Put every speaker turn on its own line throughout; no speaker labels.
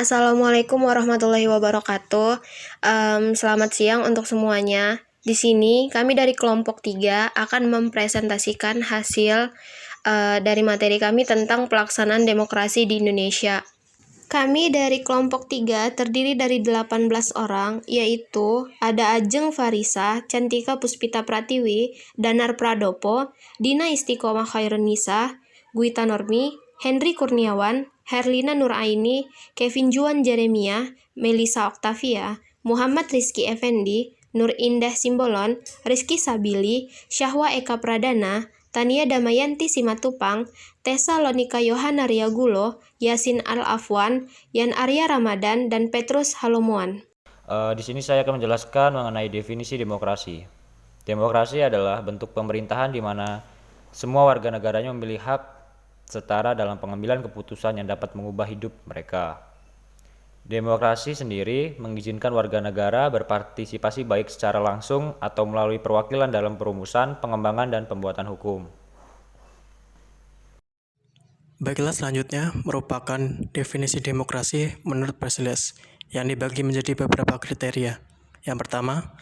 Assalamualaikum warahmatullahi wabarakatuh. Selamat siang untuk semuanya. Di sini kami dari kelompok 3 akan mempresentasikan hasil dari materi kami tentang pelaksanaan demokrasi di Indonesia. Kami dari kelompok 3 terdiri dari 18 orang, yaitu ada Ajeng Farisa, Cantika Puspita Pratiwi, Danar Pradopo, Dina Istiqomah Khairunisa, Guita Normi, Henry Kurniawan, Herlina Nuraini, Kevin Juan Jeremia, Melisa Oktavia, Muhammad Rizky Effendi, Nur Indah Simbolon, Rizky Sabili, Syahwa Eka Pradana, Tania Damayanti Simatupang, Tessa Lonika Yohana Riagulo, Yasin Al-Afwan, Yan Arya Ramadan, dan Petrus Halomoan.
Di sini saya akan menjelaskan mengenai definisi demokrasi. Demokrasi adalah bentuk pemerintahan di mana semua warga negaranya memiliki hak setara dalam pengambilan keputusan yang dapat mengubah hidup mereka. Demokrasi sendiri mengizinkan warga negara berpartisipasi baik secara langsung atau melalui perwakilan dalam perumusan, pengembangan, dan pembuatan hukum.
Baiklah, selanjutnya merupakan definisi demokrasi menurut Basileus yang dibagi menjadi beberapa kriteria. Yang pertama,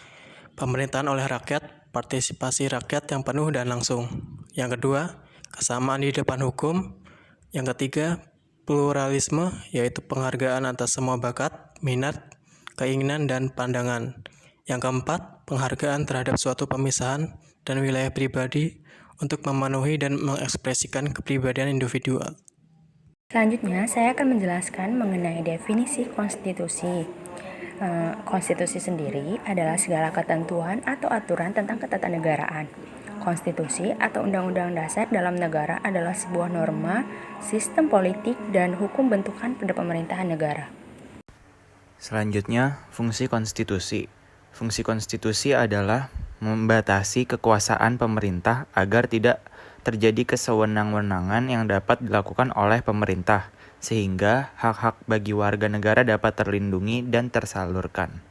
pemerintahan oleh rakyat, partisipasi rakyat yang penuh dan langsung. Yang kedua, kesamaan di depan hukum. Yang ketiga, pluralisme, yaitu penghargaan atas semua bakat, minat, keinginan, dan pandangan. Yang keempat, penghargaan terhadap suatu pemisahan dan wilayah pribadi untuk memenuhi dan mengekspresikan kepribadian individual.
Selanjutnya, saya akan menjelaskan mengenai definisi konstitusi. Konstitusi sendiri adalah segala ketentuan atau aturan tentang ketatanegaraan. Konstitusi atau undang-undang dasar dalam negara adalah sebuah norma, sistem politik, dan hukum bentukan pada pemerintahan negara.
Selanjutnya, fungsi konstitusi. Fungsi konstitusi adalah membatasi kekuasaan pemerintah agar tidak terjadi kesewenang-wenangan yang dapat dilakukan oleh pemerintah, sehingga hak-hak bagi warga negara dapat terlindungi dan tersalurkan.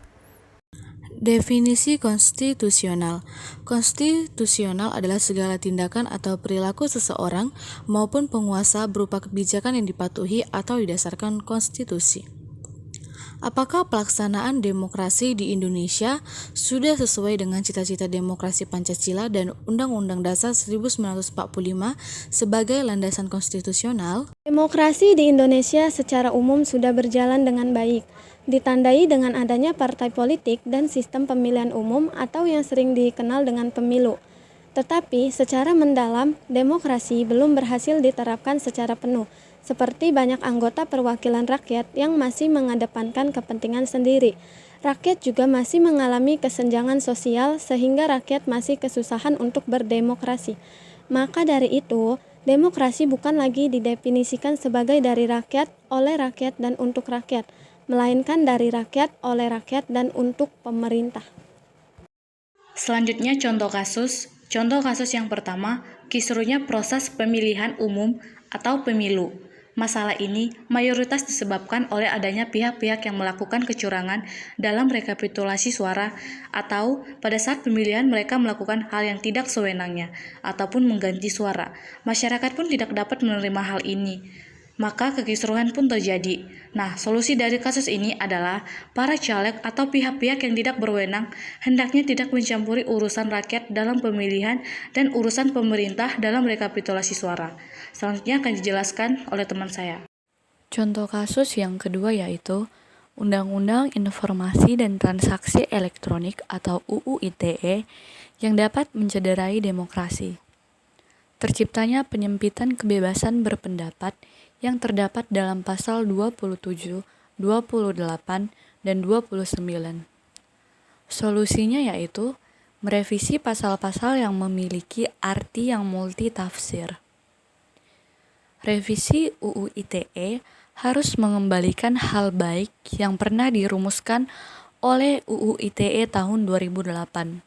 Definisi konstitusional. Konstitusional adalah segala tindakan atau perilaku seseorang maupun penguasa berupa kebijakan yang dipatuhi atau didasarkan konstitusi. Apakah pelaksanaan demokrasi di Indonesia sudah sesuai dengan cita-cita demokrasi Pancasila dan Undang-Undang Dasar 1945 sebagai landasan konstitusional?
Demokrasi di Indonesia secara umum sudah berjalan dengan baik, ditandai dengan adanya partai politik dan sistem pemilihan umum atau yang sering dikenal dengan pemilu. Tetapi secara mendalam, demokrasi belum berhasil diterapkan secara penuh, seperti banyak anggota perwakilan rakyat yang masih mengedepankan kepentingan sendiri. Rakyat juga masih mengalami kesenjangan sosial sehingga rakyat masih kesusahan untuk berdemokrasi. Maka dari itu, demokrasi bukan lagi didefinisikan sebagai dari rakyat, oleh rakyat, dan untuk rakyat, melainkan dari rakyat, oleh rakyat, dan untuk pemerintah.
Selanjutnya contoh kasus. Contoh kasus yang pertama, kisruhnya proses pemilihan umum atau pemilu. Masalah ini mayoritas disebabkan oleh adanya pihak-pihak yang melakukan kecurangan dalam rekapitulasi suara atau pada saat pemilihan mereka melakukan hal yang tidak sewenangnya ataupun mengganti suara. Masyarakat pun tidak dapat menerima hal ini. Maka kekisruhan pun terjadi. Nah, solusi dari kasus ini adalah para caleg atau pihak-pihak yang tidak berwenang hendaknya tidak mencampuri urusan rakyat dalam pemilihan dan urusan pemerintah dalam rekapitulasi suara. Selanjutnya akan dijelaskan oleh teman saya.
Contoh kasus yang kedua yaitu Undang-Undang Informasi dan Transaksi Elektronik atau UU ITE yang dapat mencederai demokrasi. Terciptanya penyempitan kebebasan berpendapat yang terdapat dalam pasal 27, 28, dan 29. Solusinya yaitu merevisi pasal-pasal yang memiliki arti yang multitafsir. Revisi UU ITE harus mengembalikan hal baik yang pernah dirumuskan oleh UU ITE tahun 2008,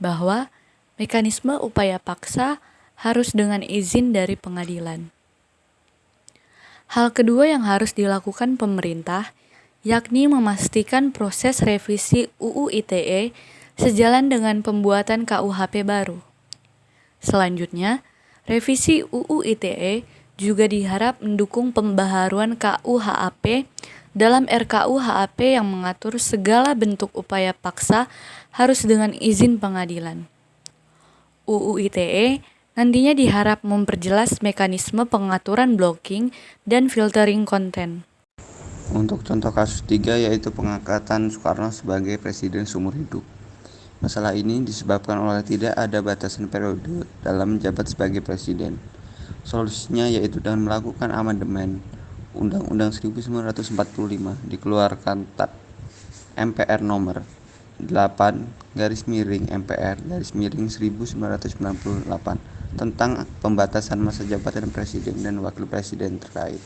bahwa mekanisme upaya paksa harus dengan izin dari pengadilan. Hal kedua yang harus dilakukan pemerintah, yakni memastikan proses revisi UU ITE sejalan dengan pembuatan KUHP baru. Selanjutnya, revisi UU ITE juga diharap mendukung pembaharuan KUHP dalam RKUHP yang mengatur segala bentuk upaya paksa harus dengan izin pengadilan. UU ITE nantinya diharap memperjelas mekanisme pengaturan blocking dan filtering konten.
Untuk contoh kasus 3 yaitu pengangkatan Soekarno sebagai presiden seumur hidup. Masalah ini disebabkan oleh tidak ada batasan periode dalam menjabat sebagai presiden. Solusinya yaitu dengan melakukan amandemen Undang-Undang 1945 dikeluarkan MPR nomor 8/MPR/1998 tentang pembatasan masa jabatan presiden dan wakil presiden terkait.